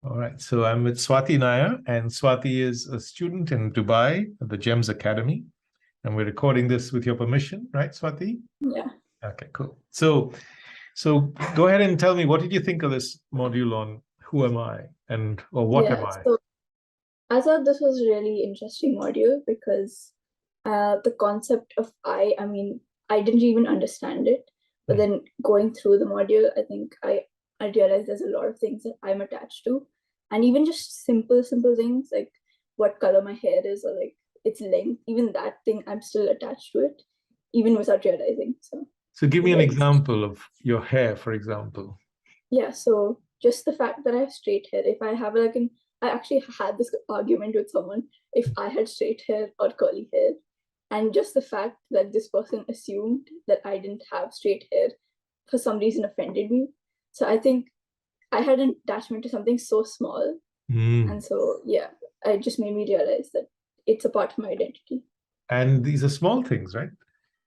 All right. So I'm with Swati Nair, and Swati is a student in Dubai at the GEMS Academy. And we're recording this with your permission, right, Swati? Yeah. Okay, cool. So go ahead and tell me, what did you think of this module on who am I or what am I? So I thought this was a really interesting module because the concept of I mean, I didn't even understand it. But then going through the module, I think I realized there's a lot of things that I'm attached to. And even just simple things like what color my hair is or like its length, even that thing I'm still attached to it, even without realizing. So give me an Very- example of your hair, for example. Yeah, so just the fact that I have straight hair, if I have I actually had this argument with someone if I had straight hair or curly hair, and just the fact that this person assumed that I didn't have straight hair for some reason offended me. So I think I had an attachment to something so small, and so yeah, it just made me realize that it's a part of my identity. And these are small things, right?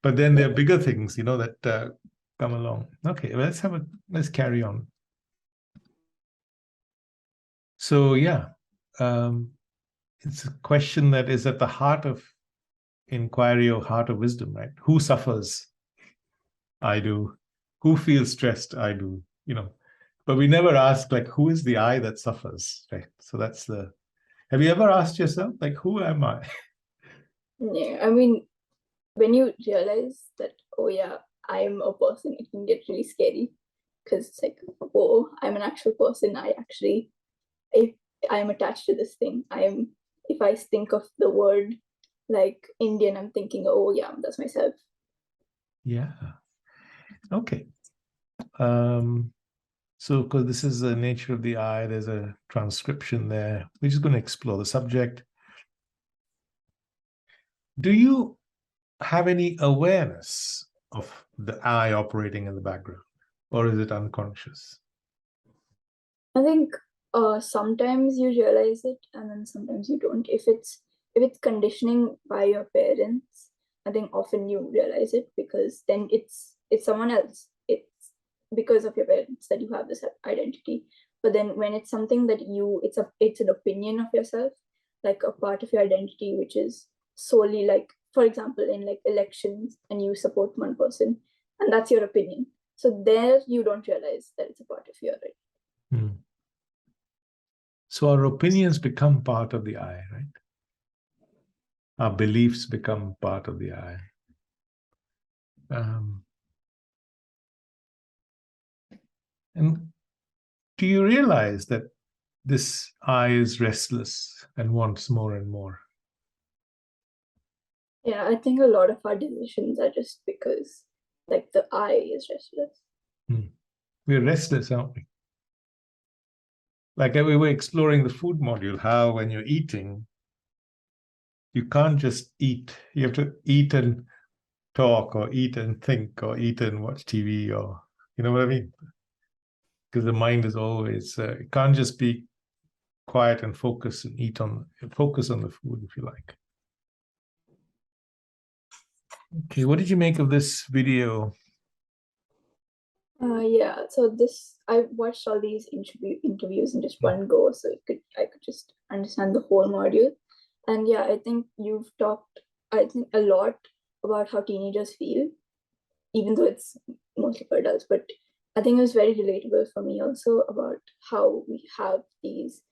But then there are bigger things, that come along. Okay, well, let's carry on. So yeah, it's a question that is at the heart of inquiry or heart of wisdom, right? Who suffers? I do. Who feels stressed? I do. But we never ask, like, who is the I that suffers, right? So have you ever asked yourself, like, who am I? Yeah, I mean, when you realize that, oh yeah, I'm a person, it can get really scary because it's like, oh, I'm an actual person. If I'm attached to this thing, if I think of the word like Indian, I'm thinking, oh yeah, that's myself. Yeah. Okay. So because this is the nature of the I, there's a transcription there. We're just going to explore the subject. Do you have any awareness of the I operating in the background, or is it unconscious? I think sometimes you realize it and then sometimes you don't. If it's conditioning by your parents, I think often you realize it because then it's someone else. It's because of your parents that you have this identity. But then when it's something that it's an opinion of yourself, like a part of your identity, which is solely like, for example, in like elections and you support one person and that's your opinion. So there you don't realize that it's a part of your identity. So our opinions become part of the I, right? Our beliefs become part of the I. And do you realize that this I is restless and wants more and more? Yeah, I think a lot of our decisions are just because like the I is restless. We're restless, aren't we? Like we were exploring the food module, how when you're eating, you can't just eat. You have to eat and talk, or eat and think, or eat and watch TV, or you know what I mean? Because the mind is always, it can't just be quiet and focus and focus on the food, if you like. Okay, what did you make of this video? Yeah, so I watched all these interviews in just one go, so I could just understand the whole module. And yeah, I think you've talked, I think, a lot about how teenagers feel, even though it's mostly for adults. But I think it was very relatable for me also about how we have these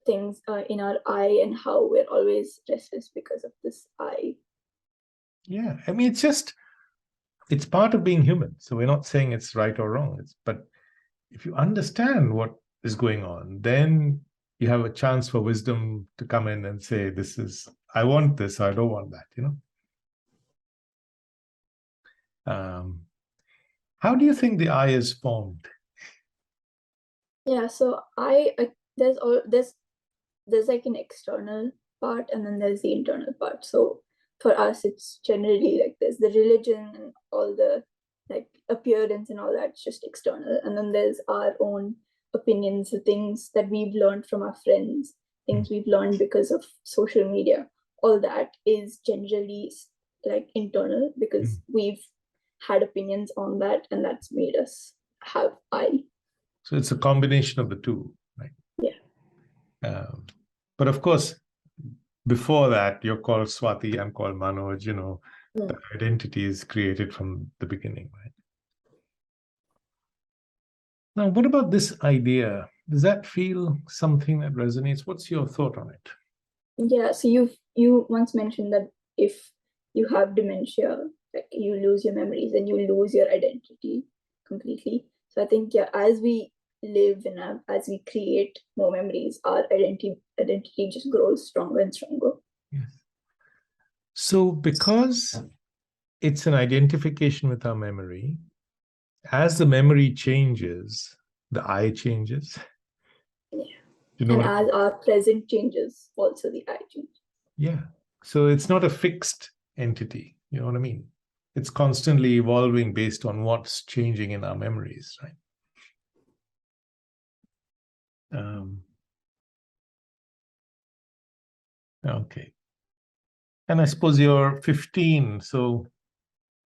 things in our eye and how we're always restless because of this eye. Yeah, I mean, it's part of being human. So we're not saying it's right or wrong. But if you understand what is going on, then you have a chance for wisdom to come in and say, I want this, or I don't want that, How do you think the I is formed? Yeah, so there's like an external part and then there's the internal part. So for us, it's generally like there's the religion and all the like appearance and all that's just external, and then there's our own opinions, the things that we've learned from our friends, things we've learned because of social media. All that is generally like internal because we've had opinions on that, and that's made us have I. So it's a combination of the two, right? Yeah. But of course, before that, you're called Swati, I'm called Manoj, the identity is created from the beginning, right? Now, what about this idea? Does that feel something that resonates? What's your thought on it? Yeah, so you once mentioned that if you have dementia, like you lose your memories and you lose your identity completely. So I think, yeah, as we live and as we create more memories, our identity just grows stronger and stronger. Yes. So because it's an identification with our memory, as the memory changes, the I changes. Yeah. You know And what I as mean? our present changes, also the I changes. Yeah. So it's not a fixed entity. You know what I mean? It's constantly evolving based on what's changing in our memories, right? Okay. And I suppose you're 15. So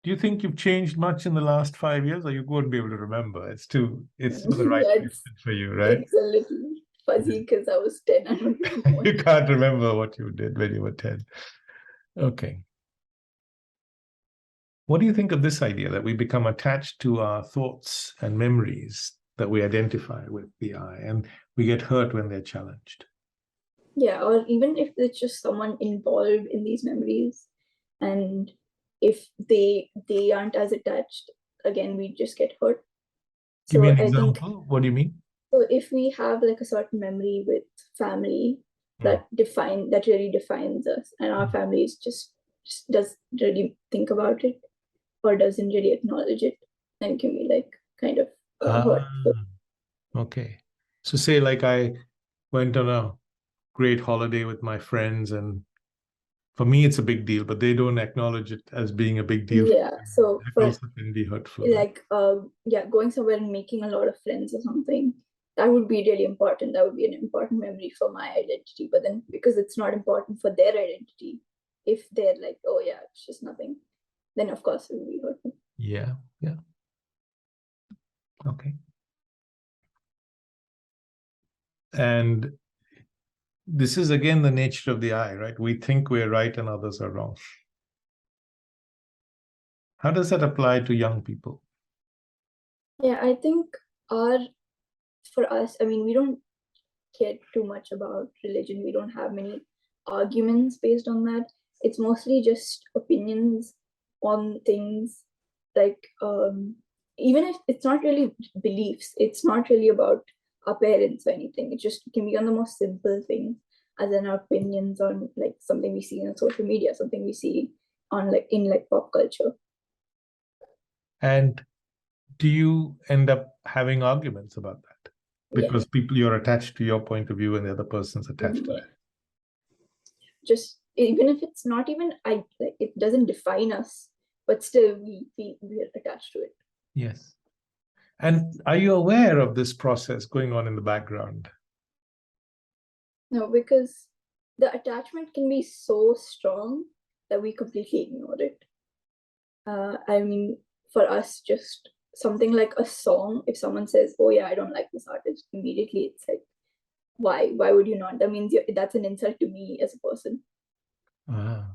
do you think you've changed much in the last 5 years, or you won't be able to remember? It's not the right Yeah, question for you, right? it's a little fuzzy because I was 10. I don't really know. You can't remember what you did when you were 10. Okay. What do you think of this idea that we become attached to our thoughts and memories that we identify with the I, and we get hurt when they're challenged? Yeah, or even if it's just someone involved in these memories, and if they aren't as attached, again we just get hurt. Give me So an I think, example. What do you mean? so if we have like a certain memory with family Mm. that really defines us, and our families just does really think about it or doesn't really acknowledge it, then it can be like kind of Ah, hurtful. okay. So say like I went on a great holiday with my friends, and for me it's a big deal, but they don't acknowledge it as being a big deal. Yeah, so That for also can be hurtful, right? like yeah, going somewhere and making a lot of friends or something, that would be really important. That would be an important memory for my identity. But then because it's not important for their identity, if they're like, oh yeah, it's just nothing, then of course it would be hurtful. Yeah, yeah. Okay. And this is again the nature of the I, right? We think we're right and others are wrong. How does that apply to young people? Yeah, I think our for us, I mean, we don't care too much about religion. We don't have many arguments based on that. It's mostly just opinions on things, like even if it's not really beliefs, it's not really about our parents or anything. It can be on the most simple things, as in our opinions on like something we see on social media, something we see on like in like pop culture. And do you end up having arguments about that? Yeah. Because people, you're attached to your point of view and the other person's attached to Yeah. that. Just even if it's not even I like it doesn't define us, but still we're attached to it. Yes. And are you aware of this process going on in the background? No, because the attachment can be so strong that we completely ignore it. I mean, for us, just something like a song, if someone says, oh yeah, I don't like this artist, immediately it's like, why would you not? That means that's an insult to me as a person. Ah.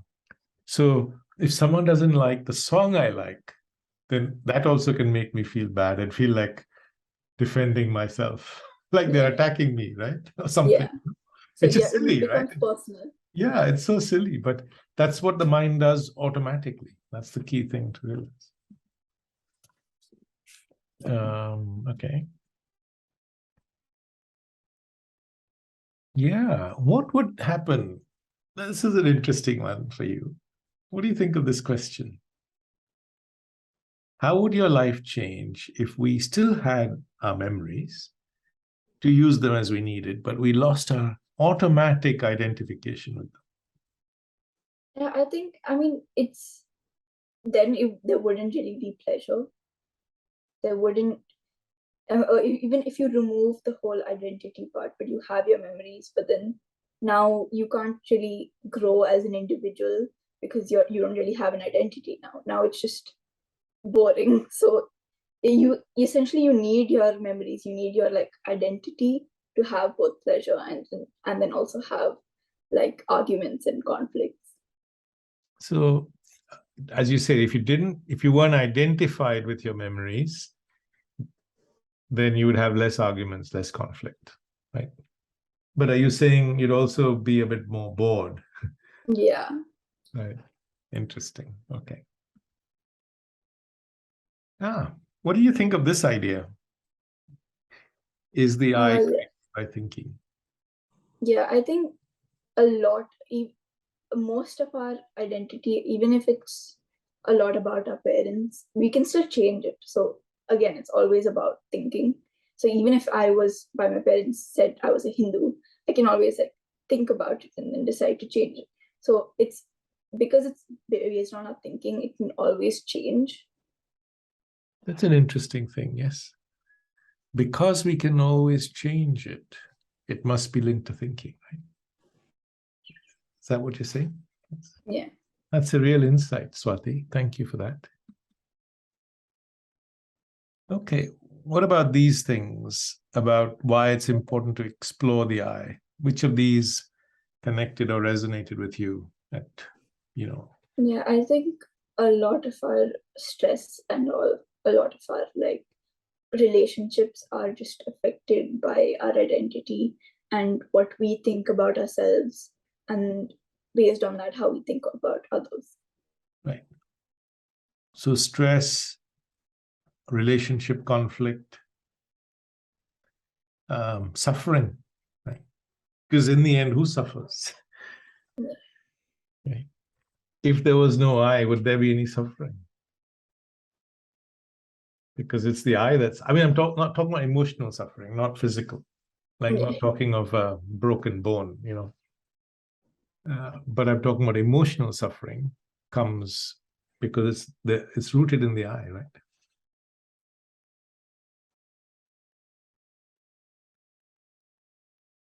So if someone doesn't like the song I like, then that also can make me feel bad and feel like defending myself, like they're Yeah. attacking me, right? Or something, Yeah, so which yeah, is it silly, right? becomes personal. Yeah, it's so silly, but that's what the mind does automatically. That's the key thing to realize. Okay. Yeah. What would happen? This is an interesting one for you. What do you think of this question? How would your life change if we still had our memories to use them as we needed, but we lost our automatic identification with them? Yeah, I think, I mean, there wouldn't really be pleasure. There wouldn't, even if you remove the whole identity part, but you have your memories, but then now you can't really grow as an individual because you don't really have an identity now. Now it's just boring. So you essentially you need your memories, you need your like identity to have both pleasure and then also have like arguments and conflicts. So, as you said, if you weren't identified with your memories, then you would have less arguments, less conflict, right? But are you saying you'd also be a bit more bored? Yeah. Right. Interesting. Okay. What do you think of this idea? Is the I by thinking? Yeah, I think a lot, most of our identity, even if it's a lot about our parents, we can still change it. So again, it's always about thinking. So even if I was by my parents said I was a Hindu, I can always like think about it and then decide to change it. So it's because it's based on our thinking, it can always change. That's an interesting thing, yes. Because we can always change it, it must be linked to thinking, right? Is that what you're saying? Yeah. That's a real insight, Swati. Thank you for that. Okay, what about these things about why it's important to explore the I? Which of these connected or resonated with you at, Yeah, I think a lot of our stress and a lot of our like relationships are just affected by our identity and what we think about ourselves, and based on that, how we think about others. Right. So stress, relationship conflict, suffering, right? Because in the end, who suffers? Yeah. Right. If there was no I, would there be any suffering? Because it's the I that's, I mean, I'm not talking about emotional suffering, not physical, like Yeah. not talking of a broken bone, but I'm talking about emotional suffering comes because it's rooted in the I, right?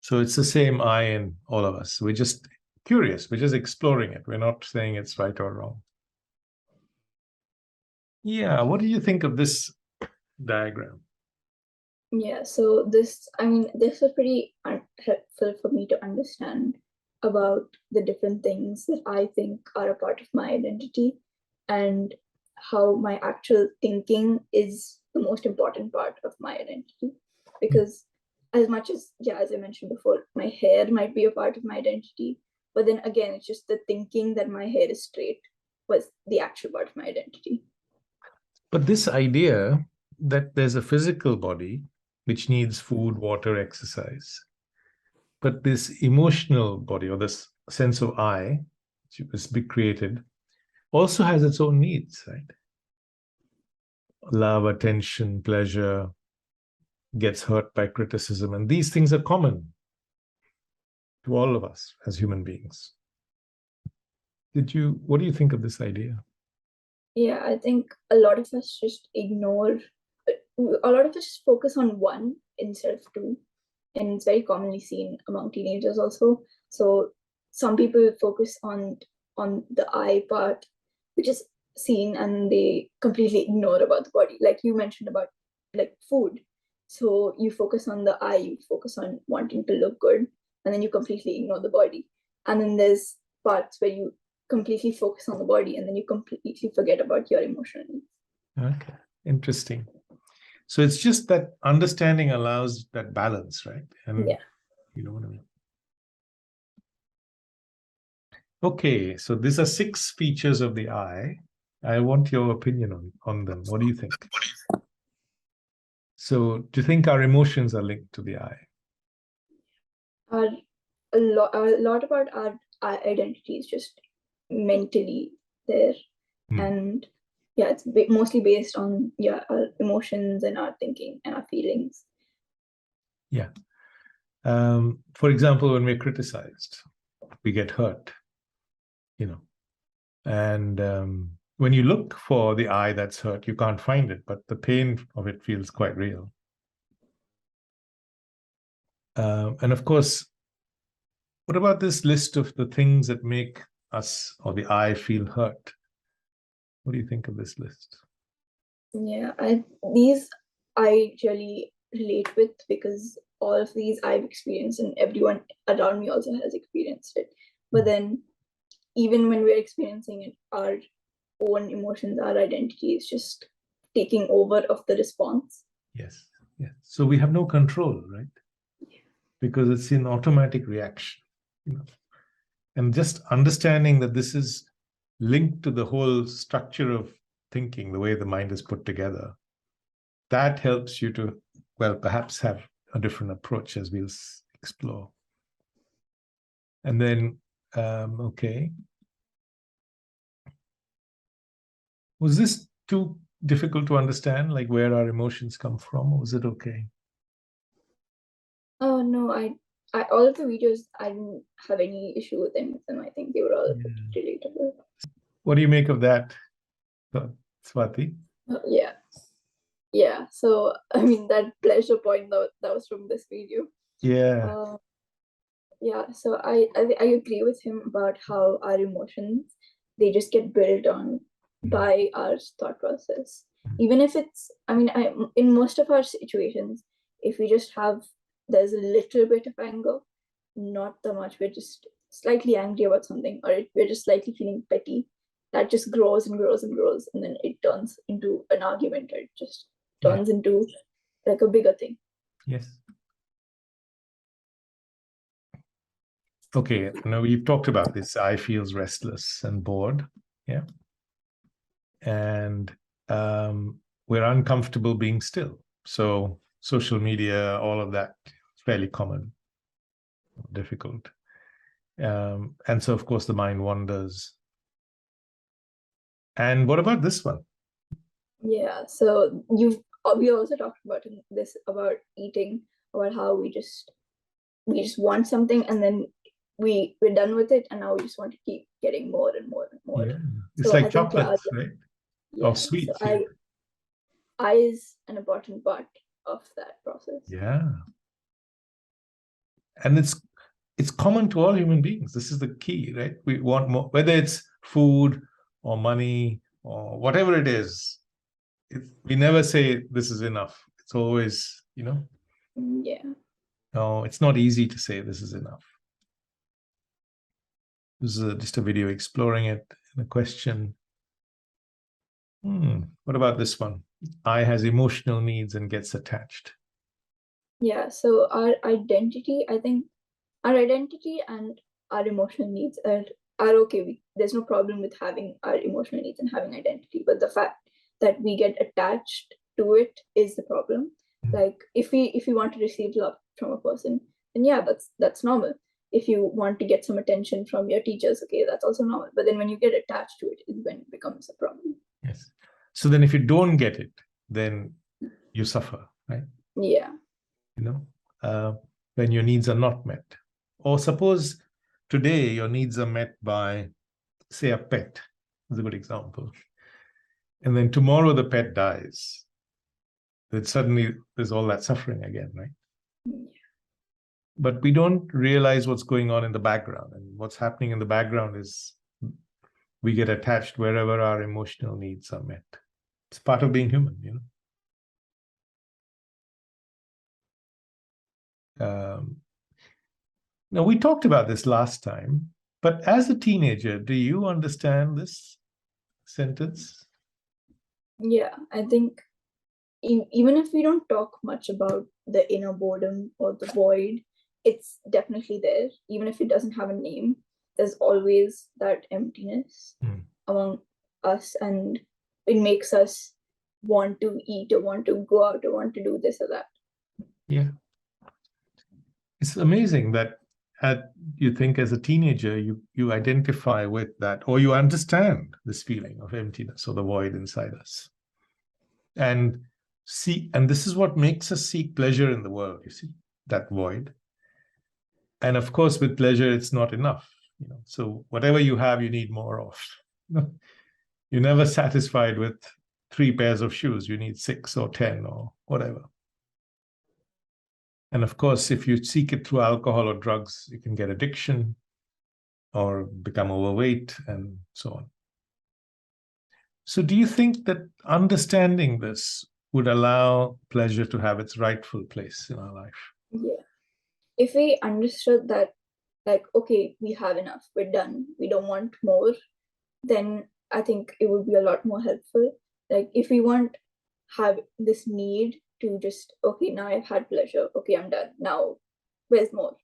So it's the same I in all of us. We're just curious. We're just exploring it. We're not saying it's right or wrong. Yeah. What do you think of this diagram? Yeah, so this was pretty helpful for me to understand about the different things that I think are a part of my identity, and how my actual thinking is the most important part of my identity. Because as much as, yeah, as I mentioned before, my hair might be a part of my identity, but then again, it's just the thinking that my hair is straight was the actual part of my identity. But this idea that there's a physical body which needs food, water, exercise, but this emotional body or this sense of I, which was be created, also has its own needs, right? Love, attention, pleasure, gets hurt by criticism. And these things are common to all of us as human beings. What do you think of this idea? Yeah, I think a lot of us just ignore, a lot of us just focus on one instead of two. And it's very commonly seen among teenagers also. So some people focus on the I part, which is seen, and they completely ignore about the body. Like you mentioned about like food. So you focus on the I, you focus on wanting to look good, and then you completely ignore the body. And then there's parts where you completely focus on the body and then you completely forget about your emotional needs. Okay, interesting. So it's just that understanding allows that balance, right? And Yeah. you know what I mean? Okay, so these are 6 features of the I. I want your opinion on them. What do you think? So do you think our emotions are linked to the I? Our a lot about our identity is just mentally there. And yeah, it's mostly based on, yeah, our emotions and our thinking and our feelings. Yeah. For example, when we're criticized, we get hurt, and when you look for the I that's hurt, you can't find it, but the pain of it feels quite real. And of course, what about this list of the things that make us or the I feel hurt? What do you think of this list? Yeah, these I really relate with, because all of these I've experienced and everyone around me also has experienced it. But then even when we're experiencing it, our own emotions, our identity is just taking over of the response. Yes. Yes. So we have no control, right? Because it's an automatic reaction, you know. And just understanding that this is linked to the whole structure of thinking, the way the mind is put together, that helps you to, well, perhaps have a different approach, as we'll explore. And then, okay. Was this too difficult to understand, like where our emotions come from, or was it okay? Oh no, I all of the videos I didn't have any issue with any of them. I think they were all relatable. What do you make of that, Swati? Yeah. Yeah. So I mean that pleasure point that was from this video. Yeah. Yeah, so I agree with him about how our emotions, they just get built on by our thought process. Even if it's, I mean, in most of our situations, if we just have, there's a little bit of anger, not that much, we're just slightly angry about something, or we're just slightly feeling petty, that just grows and grows and grows, and then it turns into an argument, or it just turns into like a bigger thing. Yes. Okay, now we've talked about this. I feels restless and bored. Yeah. And we're uncomfortable being still. So social media, all of that, fairly common, difficult. And so, of course, the mind wanders. And what about this one? Yeah, so we also talked about this about eating, about how we just want something and then we're done with it, and now we just want to keep getting more and more and more. Yeah. It's So like I think chocolates, right? Or yeah. sweets. So I is an important part of that process. Yeah. And it's common to all human beings. This is the key, right? We want more, whether it's food or money or whatever it is. We never say this is enough. It's always, Yeah. no, it's not easy to say this is enough. This is just a video exploring it and a question. What about this one? I has emotional needs and gets attached. Yeah, so our identity, I think our identity and our emotional needs are okay. There's no problem with having our emotional needs and having identity, but the fact that we get attached to it is the problem. Like if we want to receive love from a person, then yeah, that's normal. If you want to get some attention from your teachers, okay, that's also normal. But then when you get attached to it is when it becomes a problem. Yes. So then if you don't get it, then you suffer, right? Yeah. When your needs are not met. Or suppose today your needs are met by, say, a pet. That's a good example. And then tomorrow the pet dies. Then suddenly there's all that suffering again, right? But we don't realize what's going on in the background. And what's happening in the background is we get attached wherever our emotional needs are met. It's part of being human, Now, we talked about this last time, but as a teenager, do you understand this sentence? Yeah, I think even if we don't talk much about the inner boredom or the void, it's definitely there. Even if it doesn't have a name, there's always that emptiness among us, and it makes us want to eat or want to go out or want to do this or that. Yeah. It's amazing that you think as a teenager, you identify with that, or you understand this feeling of emptiness or the void inside us. And this is what makes us seek pleasure in the world, you see, that void. And of course, with pleasure, it's not enough. So whatever you have, you need more of. You're never satisfied with 3 pairs of shoes. You need 6 or 10 or whatever. And of course, if you seek it through alcohol or drugs, you can get addiction or become overweight and so on. So do you think that understanding this would allow pleasure to have its rightful place in our life? Yeah, if we understood that, like, okay, we have enough, we're done, we don't want more, then I think it would be a lot more helpful. Like, if we have this need to just, okay, now I've had pleasure, okay, I'm done, now where's more?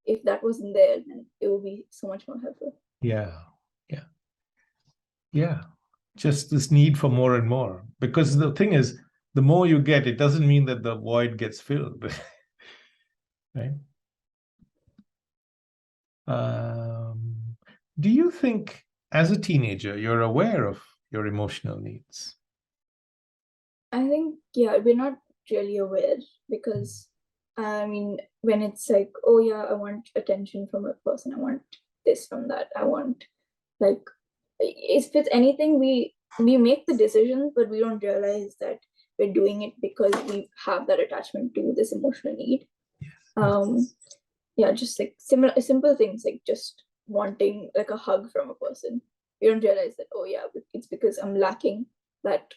If that wasn't there, then it would be so much more helpful. Yeah. Just this need for more and more. Because the thing is, the more you get, it doesn't mean that the void gets filled. Right? Do you think, as a teenager, you're aware of your emotional needs? I think, yeah, we're not really aware because, I mean, when it's like, oh yeah, I want attention from a person, I want this from that, I want, like, if it's anything, we make the decisions, but we don't realize that we're doing it because we have that attachment to this emotional need. Yeah, just like simple things like just wanting like a hug from a person. You don't realize that, oh yeah, it's because I'm lacking that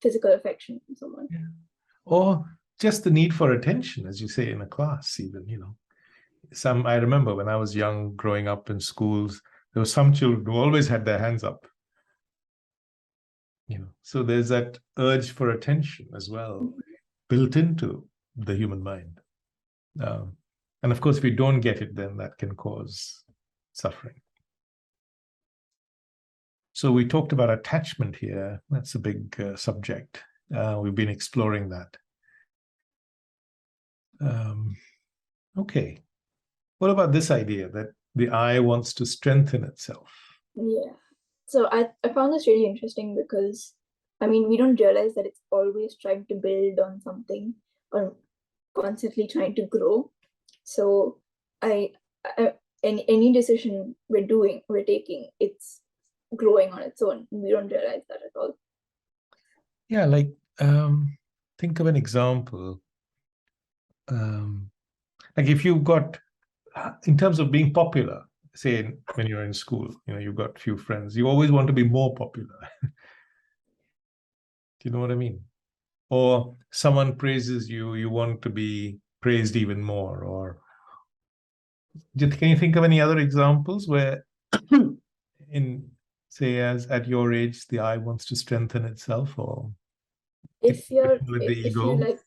physical affection from someone. Yeah. Or just the need for attention, as you say, in a class, even, I remember when I was young, growing up in schools, there were some children who always had their hands up. So there's that urge for attention as well, built into the human mind. And of course, if we don't get it, then that can cause suffering. So we talked about attachment here. That's a big subject. We've been exploring that. Okay. What about this idea that the I wants to strengthen itself? Yeah. So I found this really interesting because, I mean, we don't realize that it's always trying to build on something or constantly trying to grow. So I any decision we're taking, it's growing on its own. We don't realize that at all. Yeah, like think of an example. Like if you've got, in terms of being popular, say when you're in school, you've got a few friends, you always want to be more popular. Do you know what I mean? Or someone praises you, you want to be praised even more. Or can you think of any other examples where in, say, as at your age, the I wants to strengthen itself, or If you're with the if you ego? like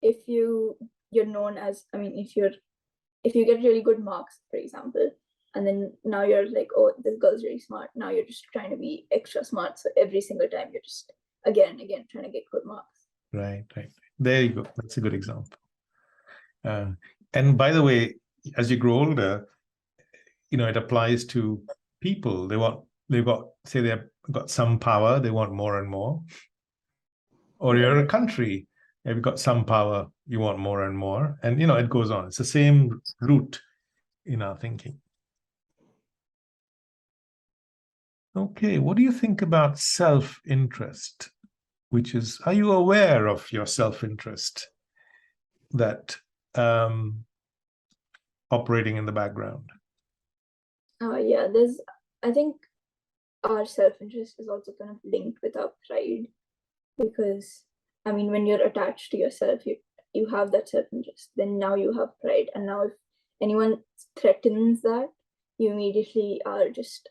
if you're known as, I mean, if you get really good marks, for example, and then now you're like, oh, this girl's really smart, now you're just trying to be extra smart, so every single time you're just again and again trying to get good marks. Right. There you go. That's a good example. And by the way, as you grow older, it applies to people. They've got some power, they want more and more. Or you're a country, you've got some power, you want more and more. And, it goes on. It's the same root in our thinking. Okay, what do you think about self-interest? Which is, are you aware of your self-interest that operating in the background? Yeah, I think our self-interest is also kind of linked with our pride, because, I mean, when you're attached to yourself, you have that self-interest, then now you have pride, and now if anyone threatens that, you immediately are just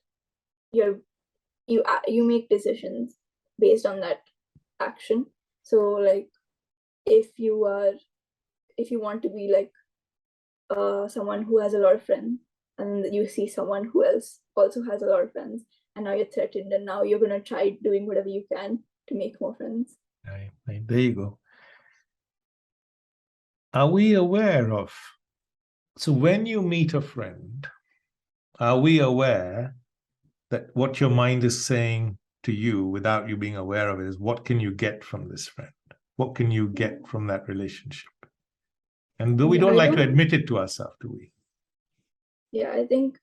you make decisions based on that action. So like, if you want to be like someone who has a lot of friends, and you see someone who else also has a lot of friends, and now you're threatened, and now you're going to try doing whatever you can to make more friends. Right. There you go. Are we aware of, so when you meet a friend, are we aware that what your mind is saying to you without you being aware of it is, what can you get from this friend? What can you get from that relationship? And though we don't like to admit it to ourselves, do we? Yeah, I think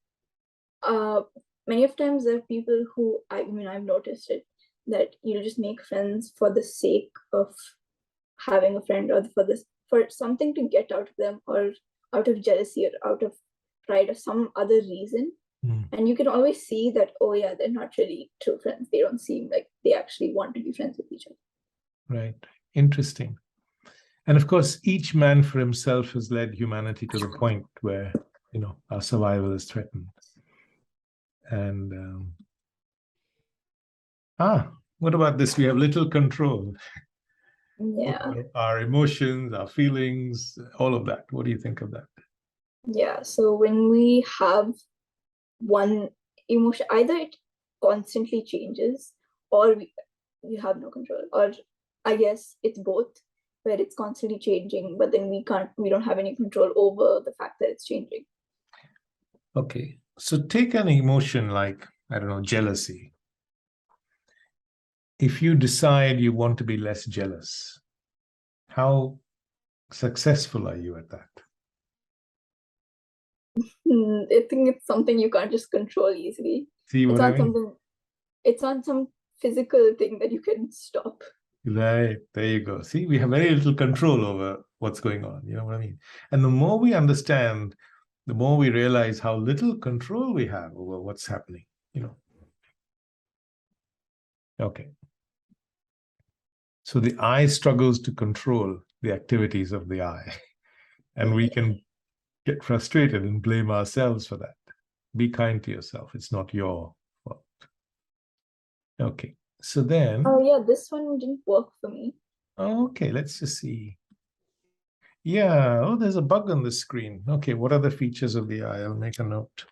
many of times there are people who, I mean, I've noticed it, that you'll just make friends for the sake of having a friend, or for something to get out of them, or out of jealousy, or out of pride, or some other reason. And you can always see that, oh yeah, they're not really true friends. They don't seem like they actually want to be friends with each other. Right. Interesting. And of course, each man for himself has led humanity to the point where, our survival is threatened. And what about this? We have little control Yeah. over our emotions, our feelings, all of that. What do you think of that? Yeah. So when we have one emotion, either it constantly changes or we have no control, or I guess it's both, where it's constantly changing, but then we don't have any control over the fact that it's changing. Okay. So take an emotion like, I don't know, jealousy. If you decide you want to be less jealous, how successful are you at that? I think it's something you can't just control easily. See It's what I not mean? something, it's not some physical thing that you can stop. Right. There you go. See, we have very little control over what's going on. You know what I mean? And the more we understand, the more we realize how little control we have over what's happening. Okay. So the eye struggles to control the activities of the eye. And we can get frustrated and blame ourselves for that. Be kind to yourself. It's not your fault. Okay. So then, Oh yeah, this one didn't work for me. okay, let's just see. Yeah. Oh, there's a bug on the screen. Okay. What are the features of the eye? I'll make a note.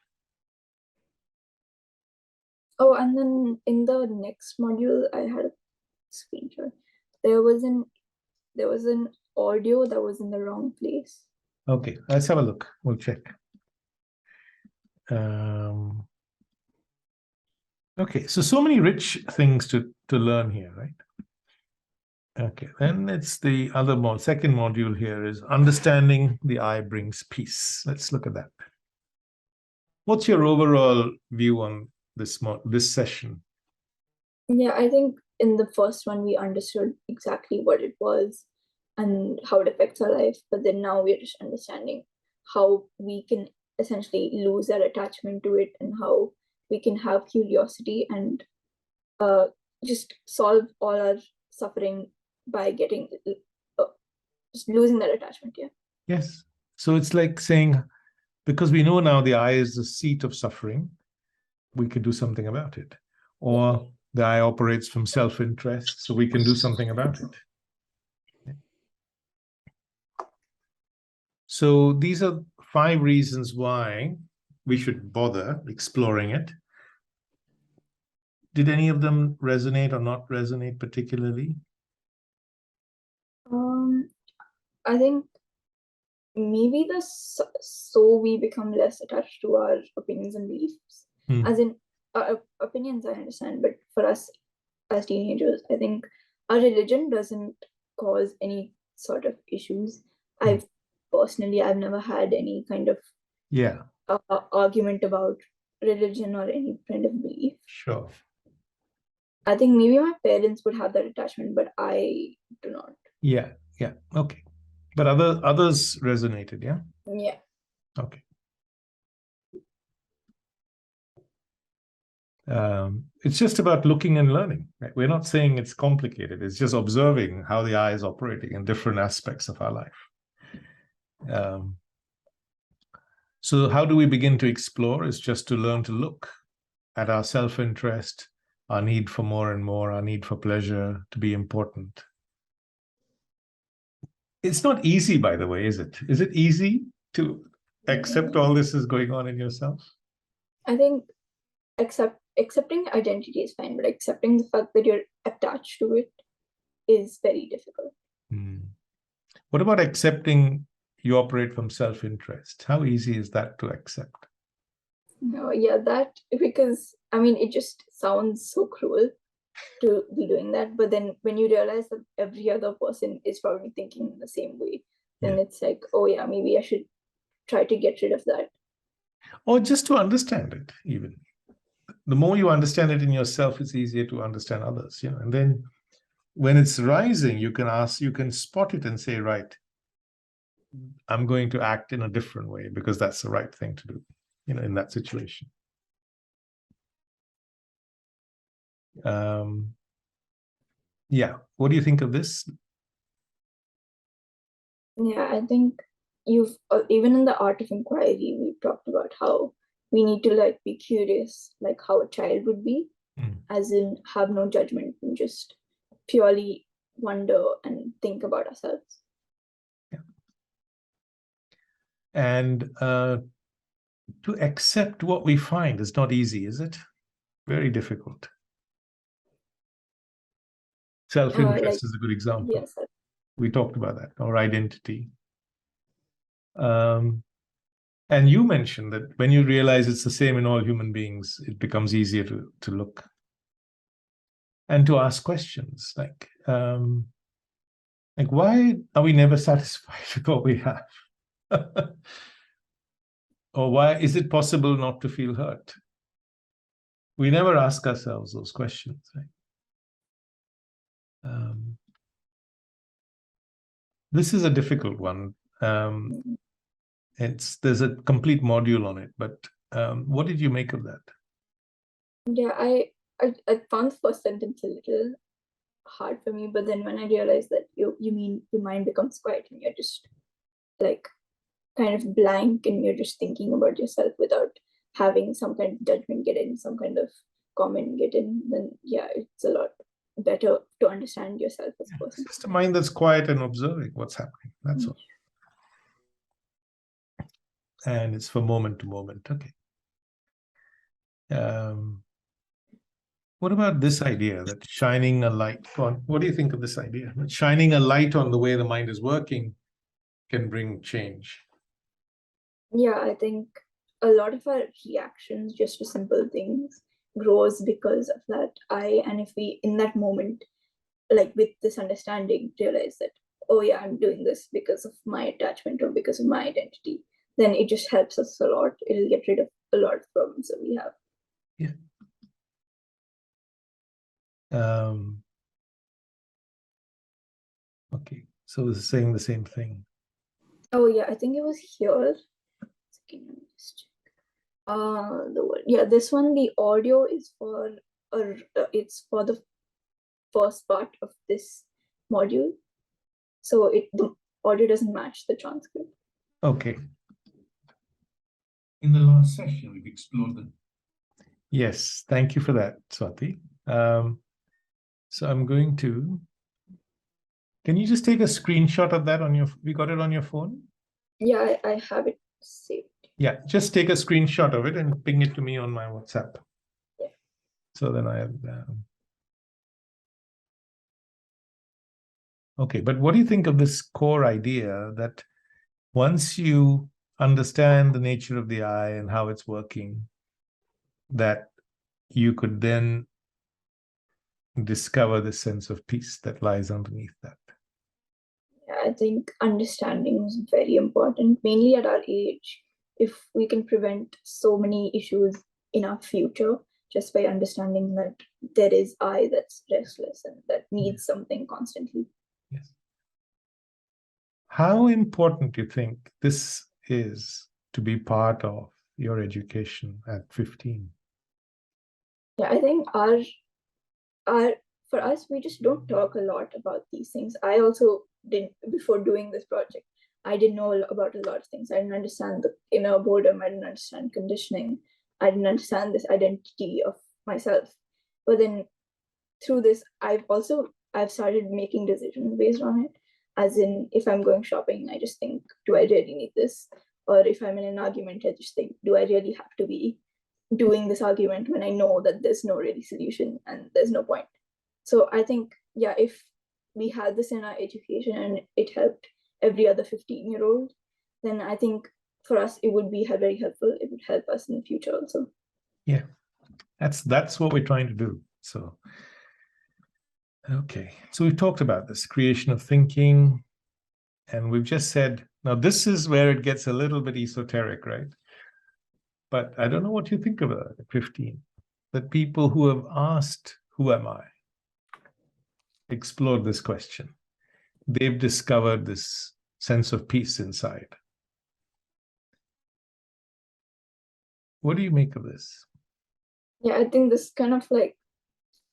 Oh, and then in the next module, I had a screenshot. There was an audio that was in the wrong place. Okay. Let's have a look. We'll check. Okay. So many rich things to learn here, right? Okay. Then it's the other second module here is understanding the eye brings peace. Let's look at that. What's your overall view on this session? Yeah, I think in the first one we understood exactly what it was and how it affects our life, but then now we're just understanding how we can essentially lose our attachment to it and how we can have curiosity and uh, just solve all our suffering by getting just losing that attachment. Yeah. Yes. So it's like saying, because we know now the eye is the seat of suffering, we could do something about it. Or the eye operates from self-interest, so we can do something about it. So these are 5 reasons why we should bother exploring it. Did any of them resonate or not resonate particularly? I think maybe so we become less attached to our opinions and beliefs. As in, opinions I understand, but for us as teenagers, I think our religion doesn't cause any sort of issues. I've never had any kind of argument about religion or any kind of belief. Sure. I think maybe my parents would have that attachment, but I do not. Yeah. Okay. But others resonated, yeah? Yeah. Okay. It's just about looking and learning. Right? We're not saying it's complicated. It's just observing how the eye is operating in different aspects of our life. So how do we begin to explore? Is just to learn to look at our self-interest, our need for more and more, our need for pleasure, to be important. It's not easy, by the way, is it? Is it easy to accept all this is going on in yourself? I think accepting identity is fine, but accepting the fact that you're attached to it is very difficult. What about accepting you operate from self-interest? How easy is that to accept? No, yeah, that because I mean it just sounds so cruel to be doing that, but then when you realize that every other person is probably thinking in the same way, then it's like, oh yeah, maybe I should try to get rid of that. Or just to understand it, even. The more you understand it in yourself, it's easier to understand others. And then when it's rising, you can spot it and say, right, I'm going to act in a different way because that's the right thing to do, in that situation. Yeah. What do you think of this? Yeah, I think you've even in the art of inquiry, we've talked about how we need to like be curious, like how a child would be, as in have no judgment and just purely wonder and think about ourselves. Yeah. And to accept what we find is not easy, is it? Very difficult. Self-interest Like, is a good example. yes, We talked about that, or identity. And you mentioned that when you realize it's the same in all human beings, it becomes easier to look and to ask questions like why are we never satisfied with what we have? Or why is it possible not to feel hurt? We never ask ourselves those questions, right? This is a difficult one. There's a complete module on it, but what did you make of that? yeah, I found the first sentence a little hard for me, but then when I realized that you mean your mind becomes quiet and you're just like kind of blank and you're just thinking about yourself without having some kind of judgment get in, some kind of comment get in, then yeah, it's a lot better to understand yourself as a It's person. just a mind that's quiet and observing what's happening. That's all. And it's from moment to moment. Okay. What about this idea that shining a light on, what do you think of this idea? That shining a light on the way the mind is working can bring change. Yeah, I think a lot of our reactions just to simple things grows because of that I, and if we in that moment, like with this understanding, realize that, oh yeah, I'm doing this because of my attachment or because of my identity, then it just helps us a lot. It'll get rid of a lot of problems that we have. Yeah. Okay, so this is saying the same thing. Oh yeah, I think it was here. Second, let me just check. The word, yeah, this one, the audio is for it's for the first part of this module, so the audio doesn't match the transcript. Okay. In the last session, we've explored the. Yes, thank you for that, Swati. So I'm going to. Can you just take a screenshot of that on your? We got it on your phone? Yeah, I have it saved. Yeah, just take a screenshot of it and ping it to me on my WhatsApp. Yeah. So then I have. Okay, but what do you think of this core idea that once you understand the nature of the eye and how it's working, that you could then discover the sense of peace that lies underneath that? Yeah, I think understanding is very important, mainly at our age. If we can prevent so many issues in our future just by understanding that there is I that's restless and that needs something constantly. Yes. How important do you think this is to be part of your education at 15? Yeah, I think our for us, we just don't talk a lot about these things. I also didn't, before doing this project, I didn't know about a lot of things. I didn't understand the inner boredom, I didn't understand conditioning, I didn't understand this identity of myself. But then through this, I've started making decisions based on it. As in, if I'm going shopping, I just think, do I really need this? Or if I'm in an argument, I just think, do I really have to be doing this argument when I know that there's no really solution and there's no point? So I think, yeah, if we had this in our education and it helped every other 15-year-old, then I think for us it would be very helpful. It would help us in the future also. Yeah, that's what we're trying to do. So, okay. So we've talked about this creation of thinking, and we've just said, now this is where it gets a little bit esoteric, right? But I don't know what you think of it at 15. That people who have asked, who am I? Explored this question. They've discovered this sense of peace inside. What do you make of this? Yeah, I think this kind of like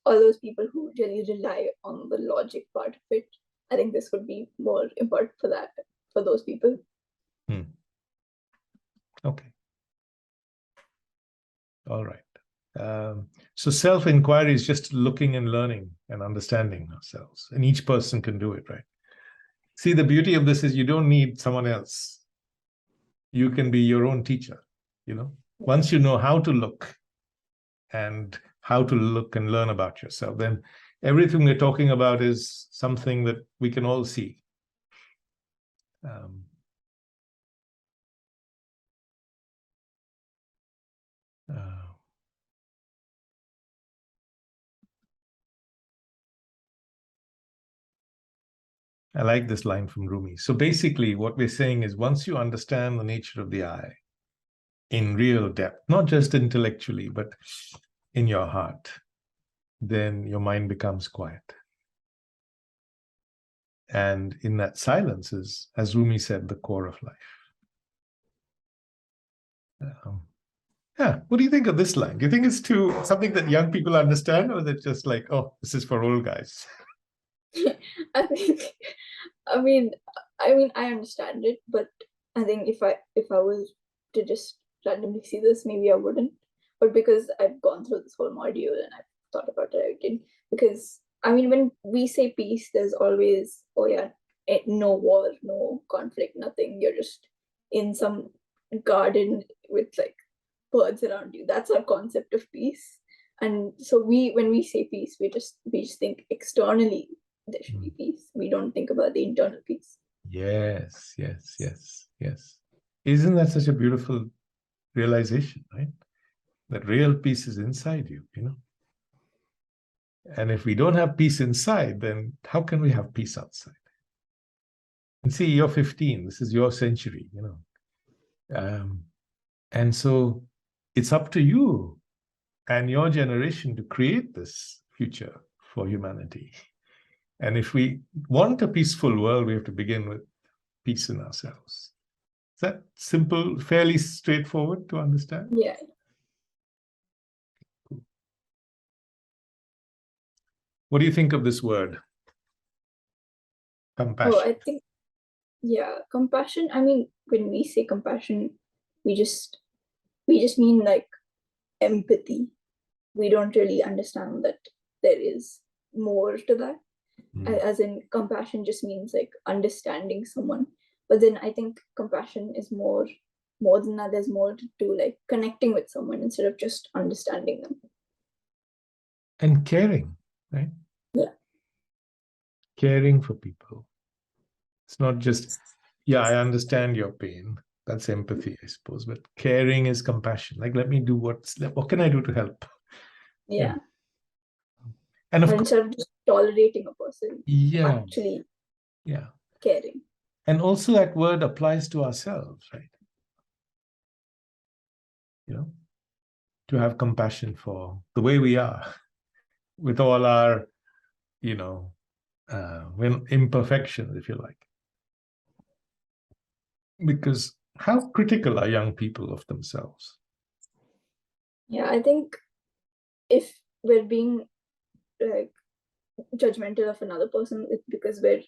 all those people who really rely on the logic part of it, I think this would be more important for that. for those people. Okay. All right. So self-inquiry is just looking and learning and understanding ourselves. And each person can do it, right? See, the beauty of this is you don't need someone else. You can be your own teacher, you know? Once you know how to look and how to look and learn about yourself, then everything we're talking about is something that we can all see. I like this line from Rumi. So basically what we're saying is once you understand the nature of the I in real depth, not just intellectually, but in your heart, then your mind becomes quiet. And in that silence is, as Rumi said, the core of life. Yeah, what do you think of this line? Do you think it's something that young people understand, or is it just like, oh, this is for old guys? I think, I understand it, but I think if I was to just randomly see this, maybe I wouldn't. But because I've gone through this whole module and I've thought about it again, because when we say peace, there's always, oh yeah, no war, no conflict, nothing. You're just in some garden with like birds around you. That's our concept of peace. And so when we say peace, we just think externally there should be peace. We don't think about the internal peace. Yes. Isn't that such a beautiful realization, right? That real peace is inside you, you know? And if we don't have peace inside, then how can we have peace outside? And see, you're 15, this is your century, you know. And so it's up to you and your generation to create this future for humanity. And if we want a peaceful world, we have to begin with peace in ourselves. Is that simple, fairly straightforward to understand? Yeah. What do you think of this word? Compassion. Oh, I think, yeah, compassion. When we say compassion, we just mean like empathy. We don't really understand that there is more to that. As in, compassion just means like understanding someone. But then I think compassion is more than that. There's more to do, like connecting with someone instead of just understanding them. And caring, right? Yeah. Caring for people. It's not just, yeah, I understand your pain. That's empathy, I suppose. But caring is compassion. Like, let me do what can I do to help? Yeah. And of course, instead of just tolerating a person, actually caring. And also that word applies to ourselves, right? You know, to have compassion for the way we are with all our, imperfections, if you like. Because how critical are young people of themselves? Yeah, I think if we're being like judgmental of another person, it's because we're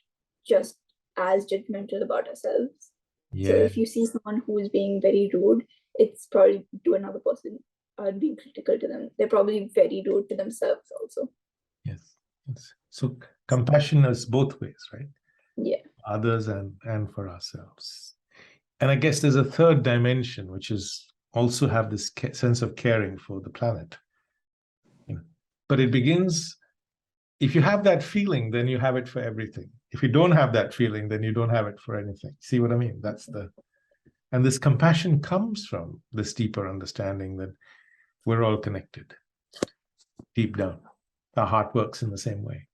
just as judgmental about ourselves. Yeah. So if you see someone who is being very rude, it's probably to another person being critical to them. They're probably very rude to themselves also. Yes. So compassion is both ways, right? Yeah. Others and for ourselves. And I guess there's a third dimension, which is also have this sense of caring for the planet. But it begins, if you have that feeling, then you have it for everything. If you don't have that feeling, then you don't have it for anything. See what I mean? And this compassion comes from this deeper understanding that we're all connected deep down. Our heart works in the same way.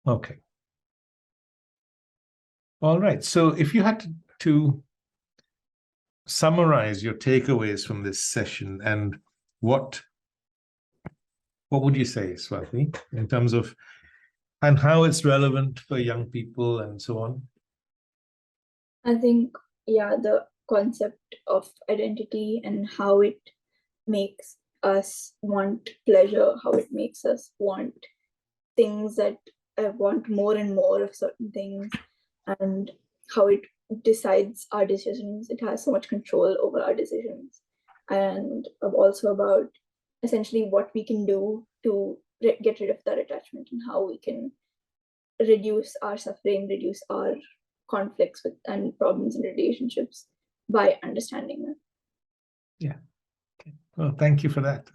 Okay. All right. So if you had to summarize your takeaways from this session, and what would you say, Swati, in terms of and how it's relevant for young people and so on? I think, the concept of identity and how it makes us want pleasure, how it makes us want things that I want more and more of certain things, and how it decides our decisions. It has so much control over our decisions. And also about essentially what we can do to get rid of that attachment, and how we can reduce our suffering, reduce our conflicts with and problems in relationships by understanding that. Yeah. Okay. Well, thank you for that.